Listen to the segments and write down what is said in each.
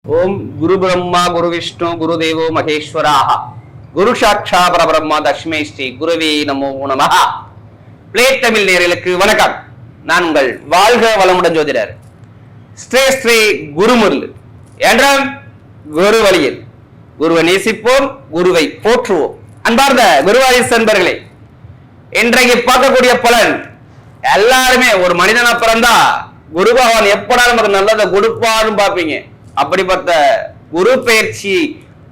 ஓம் குரு பிரம்மா குரு விஷ்ணு குரு தேவோ மகேஸ்வராக குரு சாட்சா பரபிரம்மா தஸ்மை ஸ்ரீ குருவே நமோ நமஹ. பிளே தமிழ் நேயர்களுக்கு வணக்கம். நான் உங்கள் வாழ்க வளமுடன் ஜோதிடர் ஸ்ரீ குருமுருள் என்றால் குரு வழியில் குருவை நேசிப்போம், குருவை போற்றுவோம். அன்பார்ந்த குருவாரிசு நண்பர்களே, இன்றைக்கு பார்க்கக்கூடிய பலன் எல்லாருமே ஒரு மனிதனா பிறந்தா குரு பகவான் எப்படா நமக்கு நல்லதை கொடுப்பான்னு பார்ப்பீங்க. அப்படிப்பட்ட குரு பயிற்சி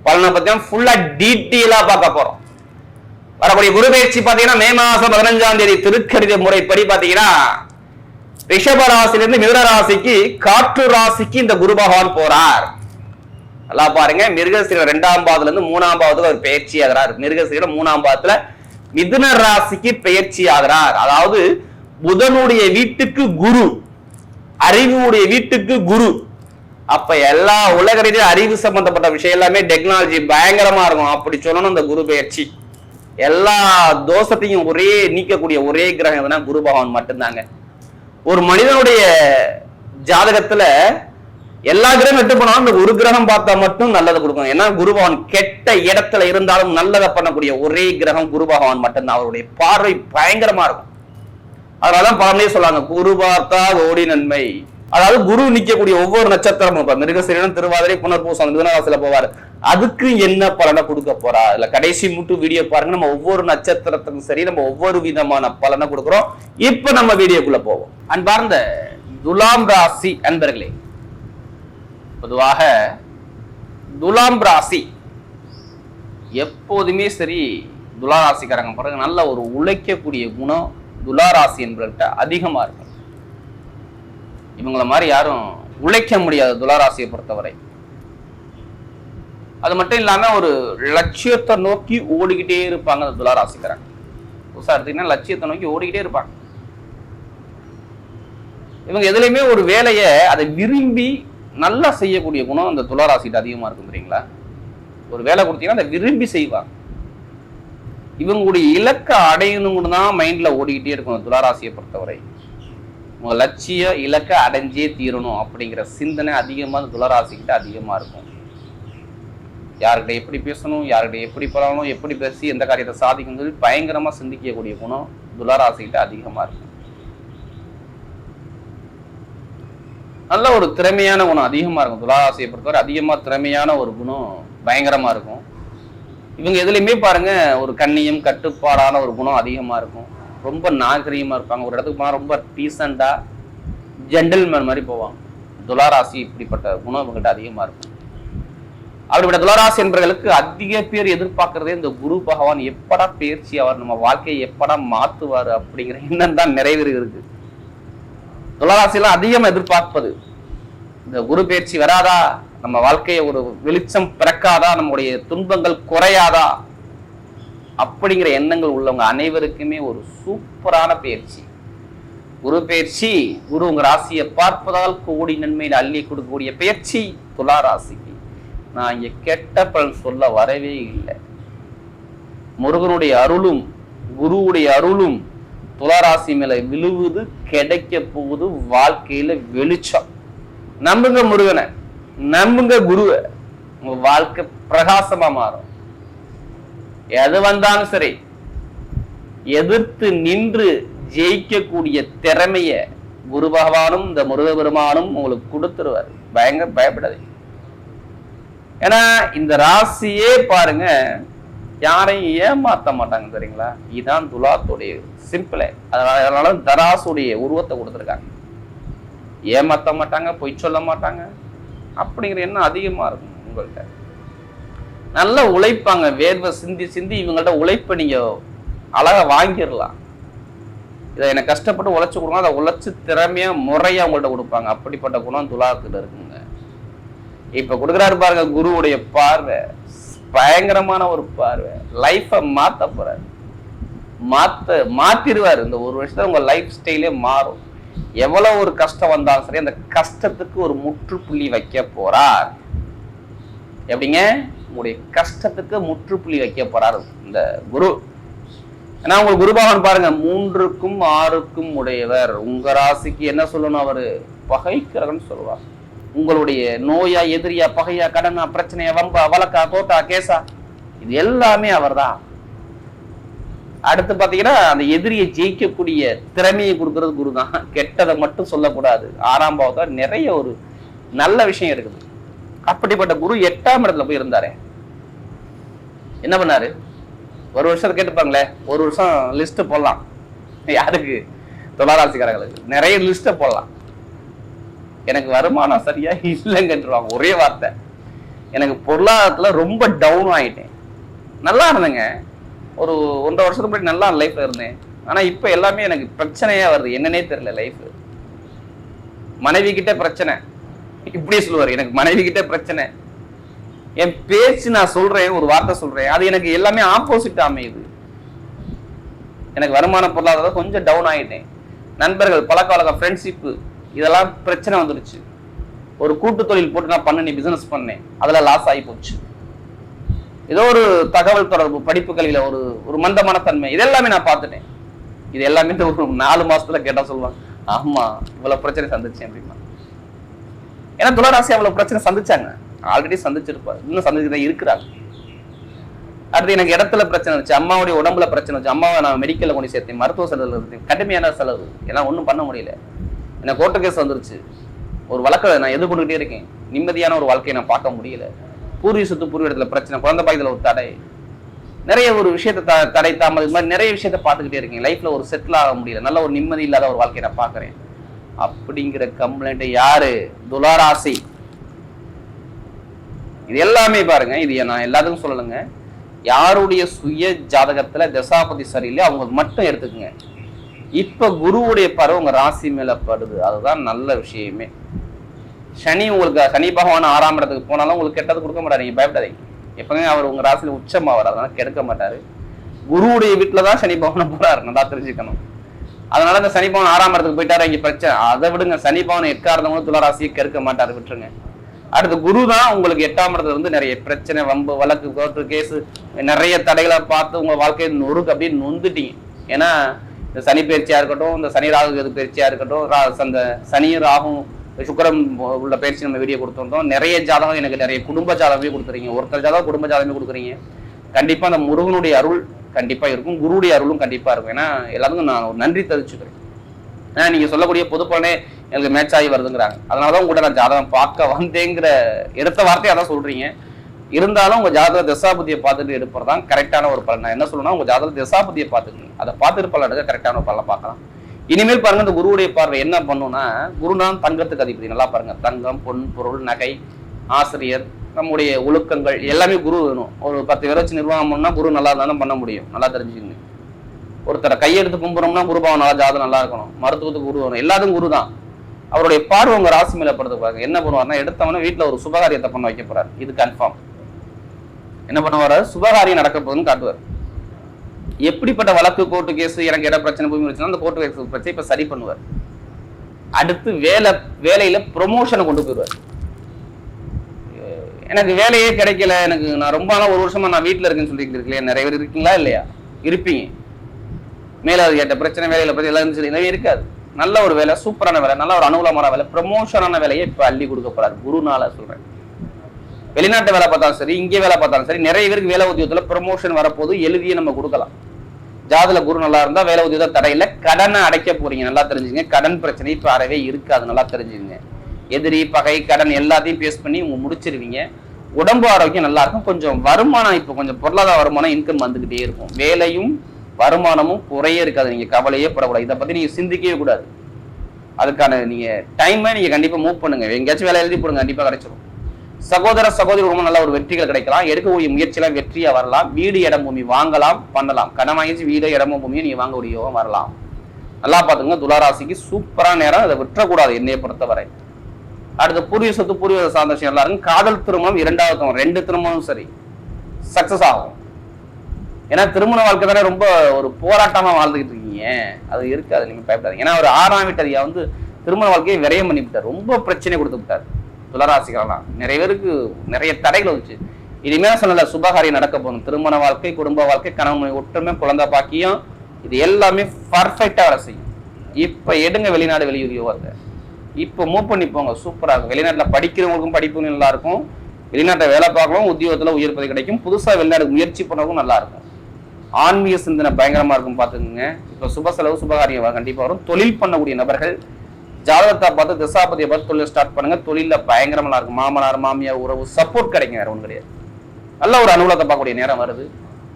பலனை பத்தி ஃபுல்லா டீட்டெயிலா பார்க்க போறோம். வரக்கூடிய குரு பயிற்சி பாத்தீங்கன்னா மே மாசம் 15ஆம் தேதி திருக்கணித முறைப்படி பாத்தீங்கன்னா ரிஷப ராசிலிருந்து மிதுன ராசிக்கு காற்று ராசிக்கு இந்த குரு பகவான் போறார். நல்லா பாருங்க, மிருகசீர 2ஆம் பாவத்துல இருந்து 3ஆம் பாவத்துக்கு அவர் பயிற்சி ஆகிறார். மிருகசீர 3ஆம் பாவத்துல மிதுன ராசிக்கு பயிற்சி ஆகிறார். அதாவது புதனுடைய வீட்டுக்கு குரு, அறிவுடைய வீட்டுக்கு குரு. அப்ப எல்லா உலக ரீதியில அறிவு சம்பந்தப்பட்ட விஷயம் எல்லாமே டெக்னாலஜி பயங்கரமா இருக்கும். அப்படி சொல்லணும் இந்த குரு பயிற்சி. எல்லா தோஷத்தையும் ஒரே நீக்கக்கூடிய ஒரே கிரகம் எதுனா குரு பகவான் மட்டும்தாங்க. ஒரு மனிதனுடைய ஜாதகத்துல எல்லா கிரகம் எட்டு போனாலும் இந்த ஒரு கிரகம் பார்த்தா மட்டும் நல்லதை கொடுக்கும். ஏன்னா குரு பகவான் கெட்ட இடத்துல இருந்தாலும் நல்லதை பண்ணக்கூடிய ஒரே கிரகம் குரு பகவான் மட்டும்தான். அவருடைய பார்வை பயங்கரமா இருக்கும். அதனாலதான் பலனே சொல்லுவாங்க, குரு பார்த்தா ஓடி நன்மை. அதாவது குரு நிக்கக்கூடிய ஒவ்வொரு நட்சத்திரமும் மிருகசீரிடம், திருவாதிரை, புனர்பூசம், மிதுனராசியில போவாரு. அதுக்கு என்ன பலனை கொடுக்க போறா இல்ல கடைசி மட்டும் வீடியோ பாருங்க. நம்ம ஒவ்வொரு நட்சத்திரத்துக்கும் சரி நம்ம ஒவ்வொரு விதமான பலனை கொடுக்குறோம். இப்ப நம்ம வீடியோக்குள்ள போவோம். அன்பார்ந்த துலாம் ராசி அன்பர்களே, பொதுவாக துலாம் ராசி எப்போதுமே சரி துலா ராசிக்காரங்க பாருங்க நல்ல ஒரு உழைக்கக்கூடிய குணம் துலா ராசி என்பவர்கிட்ட அதிகமா இருக்கும். இவங்கள மாதிரி யாரும் உழைக்க முடியாது துளாராசியை பொறுத்தவரை. அது மட்டும் இல்லாம ஒரு லட்சியத்தை நோக்கி ஓடிக்கிட்டே இருப்பாங்க அந்த துளாராசிக்காரங்க. புதுசா எடுத்தீங்கன்னா லட்சியத்தை நோக்கி ஓடிக்கிட்டே இருப்பாங்க. இவங்க எதுலையுமே ஒரு வேலையை அதை விரும்பி நல்லா செய்யக்கூடிய குணம் அந்த துளாராசிட்டு அதிகமா இருக்கும். தெரியுங்களா? ஒரு வேலை கொடுத்தீங்கன்னா அதை விரும்பி செய்வாங்க. இவங்களுடைய இலக்கை அடையணும்னு தான் மைண்ட்ல ஓடிக்கிட்டே இருக்கும் துளாராசியை பொறுத்தவரை. உங்க லட்சிய இலக்கை அடைஞ்சே தீரணும் அப்படிங்கிற சிந்தனை அதிகமா துளராசிக்கிட்ட அதிகமா இருக்கும். யார்கிட்ட எப்படி பேசணும், யார்கிட்ட எப்படி பழகணும், எப்படி பேசி எந்த காரியத்தை சாதிக்கணும் சொல்லி பயங்கரமா சிந்திக்கக்கூடிய குணம் துளராசிக்கிட்ட அதிகமா இருக்கும். நல்ல ஒரு திறமையான குணம் அதிகமா இருக்கும். துளாராசியை பொறுத்தவரை அதிகமா திறமையான ஒரு குணம் பயங்கரமா இருக்கும். இவங்க எதுலையுமே பாருங்க ஒரு கண்ணியம் கட்டுப்பாடான ஒரு குணம் அதிகமா இருக்கும். ரொம்ப நாகரீகமா இருப்பாங்க. ஒரு இடத்துக்கு போனா ரொம்ப டீசெண்டா ஜென்டில்மேன் மாதிரி போவாங்க. துளாராசி இப்படிப்பட்ட குணம் இவங்ககிட்ட அதிகமா இருக்கும். அப்படிப்பட்ட துளாராசி என்பவர்களுக்கு அதிக பேர் எதிர்பார்க்கறதே இந்த குரு பகவான் எப்படா பயிற்சி ஆவார், நம்ம வாழ்க்கையை எப்படா மாத்துவாரு அப்படிங்கிற எண்ணம் தான் நிறைவேறுகிறது. துளாராசியெல்லாம் அதிகமா எதிர்பார்ப்பது இந்த குரு பயிற்சி வராதா, நம்ம வாழ்க்கையை ஒரு வெளிச்சம் பிறக்காதா, நம்முடைய துன்பங்கள் குறையாதா அப்படிங்கிற எண்ணங்கள் உள்ளவங்க அனைவருக்குமே ஒரு சூப்பரான பயிற்சி குரு பயிற்சி. குரு உங்க ராசியை பார்ப்பதால் கோடி நன்மையில் அள்ளி கொடுக்கக்கூடிய பயிற்சி துலா ராசிக்கு. நான் இங்க கெட்ட பலன் சொல்ல வரவே இல்லை. முருகனுடைய அருளும் குருவுடைய அருளும் துலா ராசி மேல விழுவுது, கிடைக்க போகுது வாழ்க்கையில வெளிச்சம். நம்புங்க முருகனை, நம்புங்க குருவை, உங்க வாழ்க்கை பிரகாசமா மாறும். எது வந்தாலும் சரி எதிர்த்து நின்று ஜெயிக்கக்கூடிய திறமைய குரு பகவானும் இந்த முருக பெருமானும் உங்களுக்கு கொடுத்துருவாரு. பயங்கர பயப்படாது. ஏன்னா இந்த ராசியே பாருங்க யாரையும் ஏமாத்த மாட்டாங்க. தெரியுங்களா? இதுதான் துலாத்துடைய சிம்பிளே. அதனால தராசுடைய உருவத்தை கொடுத்துருக்காங்க. ஏமாத்த மாட்டாங்க, பொய் சொல்ல மாட்டாங்க அப்படிங்கிற எண்ணம் அதிகமா இருக்கும் உங்கள்கிட்ட. நல்லா உழைப்பாங்க. வேர்வை சிந்தி சிந்தி இவங்கள்ட்ட உழைப்பை நீங்க அழகா வாங்கிடலாம். இதை எனக்கு கஷ்டப்பட்டு உழைச்சு கொடுங்க, அதை உழைச்சு திறமையா முறையா உங்கள்ட்ட கொடுப்பாங்க. அப்படிப்பட்ட குணம் துலாத்துல இருக்குங்க. இப்ப கொடுக்குறாரு பாருங்க குருவுடைய பார்வை, பயங்கரமான ஒரு பார்வை. லைஃபை மாத்த போறாரு, மாத்திருவாரு. இந்த ஒரு வருஷத்துல உங்க லைஃப் ஸ்டைலே மாறும். எவ்வளவு ஒரு கஷ்டம் வந்தாலும் சரி அந்த கஷ்டத்துக்கு ஒரு முற்றுப்புள்ளி வைக்க போறார். எப்படிங்க? உங்களுடைய கஷ்டத்துக்கு முற்றுப்புள்ளி வைக்க போறாரு இந்த குரு. ஏன்னா உங்களுக்கு குரு பகவான் பாருங்க 3க்கும் 6க்கும் உடையவர். உங்க ராசிக்கு என்ன சொல்லணும், அவரு பகைக்கிறவன் சொல்லுவார். உங்களுடைய நோயா, எதிரியா, பகையா, கடனா, பிரச்சனையா, வம்பா, வழக்கா, கோட்டா, கேசா, இது எல்லாமே அவர் தான். அடுத்து பாத்தீங்கன்னா அந்த எதிரியை ஜெயிக்கக்கூடிய திறமையை கொடுக்கறது குரு தான். கெட்டதை மட்டும் சொல்லக்கூடாது. 6ஆம் பாவத்துல நிறைய ஒரு நல்ல விஷயம் இருக்குது. அப்படிப்பட்ட குரு 8ஆம் இடத்துல போய் இருந்தாரு. என்ன பண்ணாரு? ஒரு வருஷம் கேட்டுப்பாங்களே, ஒரு வருஷம் லிஸ்ட் போடலாம். யாருக்கு? துளாராசிக்காரங்களுக்கு நிறைய லிஸ்ட போடலாம். எனக்கு வருமானம் சரியா இல்லைங்கன்றாங்க. ஒரே வார்த்தை, எனக்கு பொருளாதாரத்துல ரொம்ப டவுன் ஆயிட்டேன். நல்லா இருந்தேங்க, ஒரு 1.5 வருஷத்துக்கு முன்னாடி நல்லா லைஃப்ல இருந்தேன். ஆனா இப்ப எல்லாமே எனக்கு பிரச்சனையா வருது, என்னன்னே தெரியல. லைஃப், மனைவி கிட்ட பிரச்சனை, இப்படியே சொல்லுவாரு, எனக்கு மனைவி கிட்ட பிரச்சனை. என் பேச்சு நான் சொல்றேன், ஒரு வார்த்தை சொல்றேன், அது எனக்கு எல்லாமே ஆப்போசிட் அமையுது. எனக்கு வருமான பொருளாதாரம் கொஞ்சம் டவுன் ஆயிட்டேன். நண்பர்கள், பழக்க வழக்கம், ஃப்ரெண்ட்ஷிப், இதெல்லாம் பிரச்சனை வந்துடுச்சு. ஒரு கூட்டு தொழில் போட்டு நான் பண்ணி பிசினஸ் பண்ணேன், அதுல லாஸ் ஆகி போச்சு. ஏதோ ஒரு தகவல் தொடர்பு, படிப்பு கல்வியில ஒரு மந்தமான தன்மை, இதெல்லாமே நான் பார்த்துட்டேன். இது எல்லாமே ஒரு 4 மாசத்துல கேட்டா சொல்லுவாங்க, ஆமா இவ்வளவு பிரச்சனை சந்திச்சேன் அப்படின்னா. ஏன்னா துளாராசி அவ்வளவு பிரச்சனை சந்திச்சாங்க, ஆல்ரெடி சந்திச்சிருப்பாரு, இன்னும் சந்திச்சுதான் இருக்கிறாங்க. அடுத்து எனக்கு இடத்துல பிரச்சனை இருந்துச்சு, அம்மாவுடைய உடம்புல பிரச்சனை இருந்துச்சு. அம்மாவை நான் மெடிக்கல்ல கொண்டு சேர்த்தேன், மருத்துவ செலவு இருந்தேன், கடுமையான செலவு, எல்லாம் ஒன்றும் பண்ண முடியல. எனக்கு கோர்ட்டு கேஸ் வந்துருச்சு, ஒரு வழக்கை நான் எதிர்கொண்டுகிட்டே இருக்கேன், நிம்மதியான ஒரு வாழ்க்கையை நான் பார்க்க முடியல. பூர்வீக சொத்து, பூர்வ இடத்துல பிரச்சனை, குழந்தை பாய்தல ஒரு தடை, நிறைய ஒரு விஷயத்த தடை தாமல், இது மாதிரி நிறைய விஷயத்த பார்த்துக்கிட்டே இருக்கேன். லைஃப்ல ஒரு செட்டில் ஆக முடியல, நல்ல ஒரு நிம்மதி இல்லாத ஒரு வாழ்க்கையை நான் பார்க்கறேன். அப்படிங்கிற கம்ப்ளைண்ட் யாரு? துளாராசி. இது எல்லாமே பாருங்க, இது நான் எல்லாத்துக்கும் சொல்லலைங்க, யாருடைய சுய ஜாதகத்துல தசாபதி சரியில்லை அவங்க மட்டும் எடுத்துக்கங்க. இப்ப குருவுடைய பார்வை உங்க ராசி மேல படுது, அதுதான் நல்ல விஷயமே. சனி உங்களுக்கு, சனி பகவான் 6ஆம் இடத்துக்கு போனாலும் உங்களுக்கு கெட்டது கொடுக்க மாட்டாரு, நீங்க பயப்படாதீங்க. எப்பவுமே அவர் உங்க ராசியில உச்சமாவார், அதனால கெடுக்க மாட்டாரு. குருவுடைய வீட்டுலதான் சனி பகவான் போறாரு, நல்லா தெரிஞ்சுக்கணும். அதனால இந்த சனி பகவான் 6ஆம் இடத்துக்கு போயிட்டாரு, இங்க பிரச்சனை, அதை விடுங்க. சனி பகவான் எக்காரணமும் துளாராசியை கெடுக்க மாட்டாரு, விட்டுருங்க. அடுத்து குரு தான் உங்களுக்கு 8ஆம் இடத்துல இருந்து நிறைய பிரச்சனை, வம்பு, வழக்கு, கோர்ட்டு கேஸ், நிறைய தடைகளை பார்த்து உங்க வாழ்க்கையை நொறுக்கு அப்படியே நொந்துட்டீங்க. ஏன்னா இந்த சனி பயிற்சியா இருக்கட்டும், இந்த சனி ராகு பயிற்சியா இருக்கட்டும், அந்த சனியும் ராகும் சுக்கிரன் உள்ள பயிற்சி நம்ம வீடியோ கொடுத்துருந்தோம். நிறைய ஜாதகம், எனக்கு நிறைய குடும்ப ஜாதகமே கொடுத்துறீங்க. ஒருத்தர் ஜாதகம் குடும்ப ஜாதகமே கொடுக்குறீங்க. கண்டிப்பா அந்த முருகனுடைய அருள் கண்டிப்பா இருக்கும், குருவுடைய அருளும் கண்டிப்பா இருக்கும். ஏன்னா எல்லாத்துக்கும் நான் ஒரு நன்றி தெரிவிச்சுக்கிறேன். ஏன்னா நீங்க சொல்லக்கூடிய பொது பலனே எனக்கு மேட்ச் ஆகி வருதுங்கிறாங்க. அதனாலதான் உங்கள்கிட்ட நான் ஜாதகம் பார்க்க வந்தேங்கிற எடுத்த வார்த்தையை அதான் சொல்றீங்க. இருந்தாலும் உங்க ஜாதக தசாபதியை பார்த்துட்டு எடுப்பதுதான் கரெக்டான ஒரு பலன். நான் என்ன சொல்லணும்னா, உங்க ஜாதக தசாபதியை பார்த்துக்கணும், அதை பார்த்துட்டு பலன் எடுக்க கரெக்டான ஒரு பலன் பார்க்கலாம். இனிமேல் பாருங்க, இந்த குருவுடைய பார்வை என்ன பண்ணும்னா, குருதான் தங்கத்துக்கு அதிபதி. நல்லா பாருங்க, தங்கம், பொன், பொருள், நகை, ஆசிரியர், நம்முடைய ஒழுக்கங்கள் எல்லாமே குரு வேணும். ஒரு 10 பேரை வச்சு நிர்வாகம் பண்ணா குரு நல்லா இருந்தாலும் பண்ண முடியும், நல்லா தெரிஞ்சுக்கணும். ஒருத்தரை கையெடுத்து கும்பிடுறோம்னா குருபாவம் நல்லா, ஜாதகம் நல்லா இருக்கணும், மருத்துவத்துக்கு குரு வேணும், எல்லாத்துக்கும் குரு தான். அவருடைய பார்வை உங்க ராசி மேல படுத்து பாருங்க. என்ன பண்ணுவாருன்னா, எடுத்தவன வீட்டுல ஒரு சுபகாரியத்தை பண்ண வைக்க போறாரு, இது கன்ஃபார்ம். என்ன பண்ணுவாரு? சுபகாரியம் நடக்க போகுதுன்னு காட்டுவார். எப்படிப்பட்ட வழக்கு, கோர்ட்டு கேஸ், எனக்கு இட பிரச்சனை, பூமி பிரச்சனை, அந்த கோர்ட்டு கேஸ் பிரச்சனை இப்ப சரி பண்ணுவார். அடுத்து வேலையில ப்ரொமோஷனை கொண்டு போயிடுவார். எனக்கு வேலையே கிடைக்கல, எனக்கு நான் ரொம்ப நாள், ஒரு வருஷமா நான் வீட்டுல இருக்குன்னு சொல்லிட்டு இருக்கலையா, நிறைய பேர் இருக்கீங்களா இல்லையா? இருப்பீங்க. மேல கேட்ட பிரச்சனை, வேலையில பத்தி எல்லாம் நிறைய இருக்காது. நல்ல ஒரு வேலை, சூப்பரான வேலை, நல்ல ஒரு அனுகூலமான வேலை, ப்ரமோஷனான வேலையை இப்ப அள்ளி கொடுக்க போறாரு, குருனால சொல்றேன். வெளிநாட்டு வேலை பார்த்தாலும் சரி, இங்கே வேலை பார்த்தாலும் சரி, நிறைய பேருக்கு வேலை உத்தியோகத்துல ப்ரமோஷன் வரப்போது, எழுதியே நம்ம கொடுக்கலாம். ஜாதல குரு நல்லா இருந்தா வேலை உத்தியோக தடையில கடனை அடைக்க போறீங்க, நல்லா தெரிஞ்சுங்க. கடன் பிரச்சனை இப்ப அறவே இருக்காது, நல்லா தெரிஞ்சுங்க. எதிரி, பகை, கடன் எல்லாத்தையும் பேஸ் பண்ணி உங்க முடிச்சிருவீங்க. உடம்பு ஆரோக்கியம் நல்லா இருக்கும். கொஞ்சம் வருமானம், இப்ப கொஞ்சம் பொருளாதார வருமானம், இன்கம் வந்துகிட்டே இருக்கும். வேலையும் வருமானமும் குறையே இருக்காது, நீங்க கவலையே படக்கூடாது. இதை பத்தி நீங்க சிந்திக்கவே கூடாது. அதுக்கான நீங்க டைமை நீங்க கண்டிப்பா மூவ் பண்ணுங்க. எங்கேயாச்சும் வேலை எழுதி போடுங்க, கண்டிப்பா கிடைச்சிடும். சகோதர சகோதரி ரொம்ப நல்ல ஒரு வெற்றிகள் கிடைக்கலாம். எடுக்கக்கூடிய முயற்சியெல்லாம் வெற்றியா வரலாம். வீடு, இடம், பூமி வாங்கலாம், பண்ணலாம். கடன் வாங்கிச்சு வீடு, இடமும் பூமியும் நீங்க வாங்கக்கூடிய யோகம் வரலாம். நல்லா பாத்துங்க, துளாராசிக்கு சூப்பரான நேரம், அதை விட்டுறக்கூடாது என்னைய பொறுத்தவரை. அடுத்த பூர்வீக சொத்து, பூர்வீக சார்ந்த விஷயம் எல்லாம் இருக்கும். காதல் திருமணம், 2வது திருமணம், 2 திருமணமும் சரி சக்சஸ் ஆகும். ஏன்னா திருமண வாழ்க்கை தானே ரொம்ப ஒரு போராட்டமா வாழ்ந்துகிட்டு இருக்கீங்க, அது இருக்காது, நீங்க பயப்படாதீங்க. ஏன்னா ஒரு 6ஆம் வீட்டதியா வந்து திருமண வாழ்க்கையை விரயம் பண்ணி விட்டார், ரொம்ப பிரச்சனை கொடுத்து விட்டார். துளாராசிக்கலாம் நிறைய பேருக்கு நிறைய தடைகள் வந்துச்சு. இனிமேல் சொல்லல, சுபகாரியம் நடக்க போகணும். திருமண வாழ்க்கை, குடும்ப வாழ்க்கை, கணவன் ஒற்றுமை, குழந்தை பாக்கியம், இது எல்லாமே பர்ஃபெக்டா வேலை செய்யும். இப்ப எடுங்க வெளிநாடு வெளியூர் யோகத்தை, இப்போ மூவ் பண்ணி போங்க, சூப்பரா இருக்கும். வெளிநாட்டுல படிக்கிறவங்களுக்கும் படிப்பு நல்லா இருக்கும், வெளிநாட்டை வேலை பார்க்கலாம், உத்தியோகத்துல உயர் பதவி கிடைக்கும், புதுசா வெளிநாடு முயற்சி பண்ணவும் நல்லா இருக்கும். ஆன்மீக சிந்தனை பயங்கரமா இருக்கும் பாத்துக்கோங்க. இப்ப சுப செலவு சுபகாரியம் கண்டிப்பா வரும். தொழில் பண்ணக்கூடிய நபர்கள் ஜாதகத்தை பார்த்து திசாபதியை பார்த்து தொழில் ஸ்டார்ட் பண்ணுங்க. தொழில பயங்கரமா இருக்கும். மாமனார் மாமியார் உறவு சப்போர்ட் கிடைக்கும், வேற ஒன்றும் கிடையாது. நல்ல ஒரு அனுகூலத்தை பார்க்கக்கூடிய நேரம் வருது.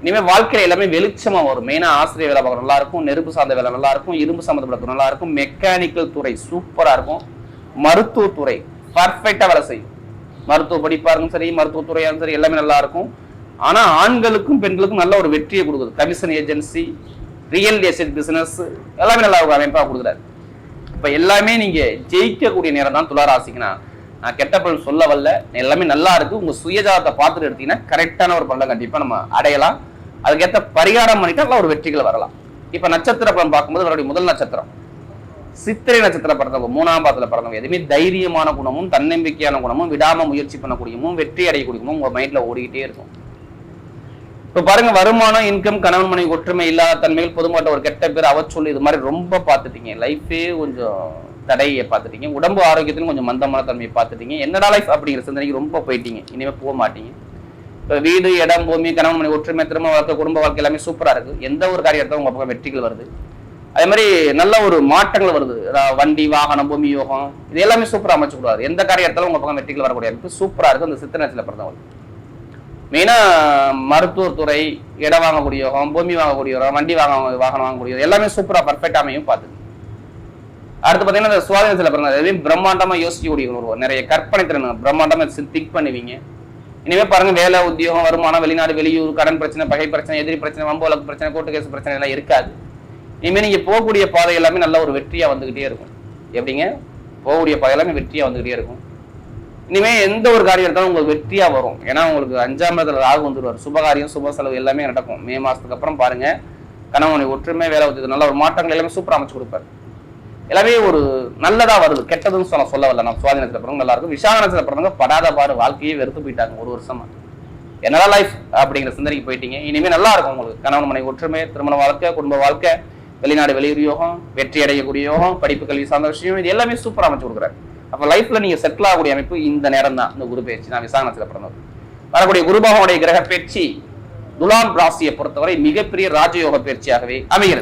இனிமேல் வாழ்க்கையில எல்லாமே வெளிச்சமா வரும். மெயினா ஆசிரியர் வேலை பார்க்க நல்லா இருக்கும், நெருப்பு சார்ந்த வேலை நல்லா இருக்கும், இரும்பு சம்பந்தப்பட்ட நல்லா இருக்கும், மெக்கானிக்கல் துறை சூப்பரா இருக்கும், மருத்துவத்துறை பர்ஃபெக்டா வேலை செய்யும். மருத்துவ படிப்பா இருக்கும் சரி, மருத்துவத்துறையாலும் சரி, எல்லாமே நல்லா இருக்கும். ஆனா ஆண்களுக்கும் பெண்களுக்கும் நல்ல ஒரு வெற்றியை கொடுக்குது. Commission agency, real estate business எல்லாமே நல்லா இருக்கும், அமைப்பா கொடுக்குறாரு. இப்ப எல்லாமே நீங்க ஜெயிக்கக்கூடிய நேரம் தான் துளாராசிக்குனா. நான் கெட்ட பலன் சொல்ல வரல, எல்லாமே நல்லா இருக்கு. உங்க சுயஜாதத்தை பார்த்துட்டு எடுத்தீங்கன்னா கரெக்டான ஒரு பலன் கண்டிப்பா நம்ம அடையலாம். அதுக்கேற்ற பரிகாரம் பண்ணிட்டு நல்ல ஒரு வெற்றிகள் வரலாம். இப்ப நட்சத்திர பலன் பார்க்கும்போது அவருடைய முதல் நட்சத்திரம் சித்திரை நட்சத்திர பிறந்தவங்க, 3ஆம் பாதத்துல பிறந்தவங்க. எதுவுமே தைரியமான குணமும் தன்னம்பிக்கையான குணமும் விடாம முயற்சி பண்ணக்கூடியமும் வெற்றி அடையக்கூடியமும் உங்க மைண்ட்ல ஓடிக்கிட்டே இருக்கும். இப்ப பாருங்க, வருமானம், இன்கம், கணவன் மனைவி ஒற்றுமை இல்லாத தன்மைகள், பொதுமட்ட ஒரு கெட்ட பேர், அவச்சொல், இது மாதிரி ரொம்ப பார்த்துட்டீங்க. லைஃபே கொஞ்சம் தடையை பார்த்துட்டீங்க. உடம்பு ஆரோக்கியத்திலும் கொஞ்சம் மந்தமான தன்மையை பார்த்துட்டீங்க. என்னடா லைஃப் அப்படிங்கிற சிந்தனைக்கு ரொம்ப போயிட்டீங்க. இனிமே போக மாட்டீங்க. இப்போ வீடு, இடம், பூமி, கணவன் மனைவி ஒற்றுமை, திரும்ப வாழ்க்கை, குடும்ப வாழ்க்கை எல்லாமே சூப்பரா இருக்கு. எந்த ஒரு காரியத்தாலும் உங்க பக்கம் வெற்றிகள் வருது. அதே மாதிரி நல்ல ஒரு மாற்றங்கள் வருது. வண்டி, வாகனம், பூமி யோகம், இது எல்லாமே சூப்பரா அமைச்சு கூடாது. எந்த காரியத்தாலும் உங்க பக்கம் வெற்றிகள் வரக்கூடிய இருக்கு. சூப்பரா இருக்கு. அந்த சித்திரை நட்சத்திரத்துல பிறந்தவங்க மெயினா மருத்துவத்துறை, இடம் வாங்கக்கூடிய யோகம், பூமி வாங்கக்கூடிய யோகம், வண்டி வாகனம் வாங்கக்கூடிய யோகம் எல்லாமே சூப்பரா பர்ஃபெக்ட் அமையும் பார்த்துக்கு. அடுத்து பாத்தீங்கன்னா இந்த சுவாதீனத்துல பிறந்த எதையும் பிரம்மாண்டமா யோசிக்கக்கூடிய ஒரு நிறைய கற்பனை திறன், பிரம்மாண்டமா திங்க் பண்ணுவீங்க. இனிமே பாருங்க, வேலை, உத்தியோகம், வருமானம், வெளிநாடு, வெளியூர், கடன் பிரச்சனை, பகை பிரச்சனை, எதிரி பிரச்சனை, வம்பு வழக்கு பிரச்சனை, கோர்ட்டு கேஸ் பிரச்சனை எல்லாம் இருக்காது. இனிமே நீங்க போகக்கூடிய பாதை எல்லாமே நல்ல ஒரு வெற்றியா வந்துகிட்டே இருக்கும். எப்படிங்க? போகக்கூடிய பாதை எல்லாமே வெற்றியா வந்துகிட்டே இருக்கும். இனிமே எந்த ஒரு காரியம் எடுத்தாலும் உங்களுக்கு வெற்றியா வரும். ஏன்னா உங்களுக்கு 5ஆம் இடத்துல ராகு வந்துடுவார். சுபகாரியம், சுப செலவு எல்லாமே நடக்கும். மே மாசத்துக்கு அப்புறம் பாருங்க, கணவனை ஒற்றுமை, வேலை உத்தியோகம் நல்ல ஒரு மாற்றங்கள் எல்லாமே சூப்பரா அமைச்சு கொடுப்பாரு. எல்லாமே ஒரு நல்லதா வருது. கெட்டதுன்னு சொல்ல வரல. நம்ம சுவாதீனத்துல பிறகு நல்லா இருக்கும். விசாகனத்துல பிறந்தவங்க படாத பாடு, வாழ்க்கையே வெறுத்து போயிட்டாங்க ஒரு வருஷமா. என்னடா லைஃப் அப்படிங்கிற சிந்தனைக்கு போயிட்டீங்க. இனிமே நல்லா இருக்கும் உங்களுக்கு. கணவன் மனைவி ஒற்றுமை, திருமண வாழ்க்கை, குடும்ப வாழ்க்கை, வெளிநாடு வெளியூர் யோகம், வெற்றி அடையக்கூடிய யோகம், படிப்பு கல்வி சார்ந்த விஷயம், இது எல்லாமே சூப்பரா அமைச்சு கொடுக்குறாரு. அப்ப லைஃப்ல நீங்க செட்டில் ஆகக்கூடிய அமைப்பு இந்த நேரம் தான். இந்த குரு பயிற்சி, நான் விசாகனத்துல பிறந்தவர். வரக்கூடிய குரு பகவானுடைய கிரக பயிற்சி துலாம் ராசியை பொறுத்தவரை மிகப்பெரிய ராஜயோக பயிற்சியாகவே அமைகிறது.